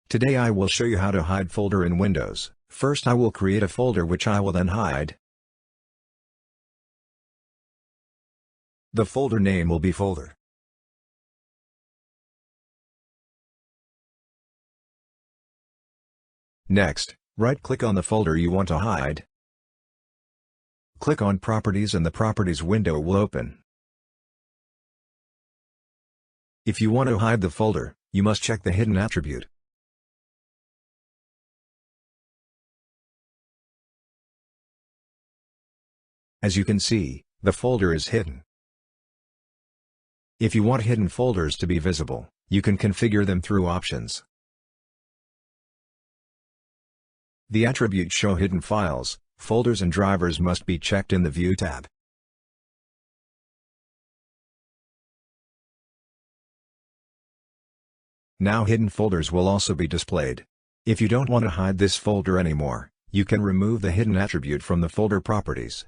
Today I will show you how to hide folder in Windows. First I will create a folder which I will then hide. The folder name will be folder. Next, right-click on the folder you want to hide. Click on Properties and the Properties window will open. If you want to hide the folder, you must check the Hidden attribute. As you can see, the folder is hidden. If you want hidden folders to be visible, you can configure them through Options. The attribute Show Hidden Files, Folders and Drivers must be checked in the View tab. Now hidden folders will also be displayed. If you don't want to hide this folder anymore, you can remove the hidden attribute from the folder properties.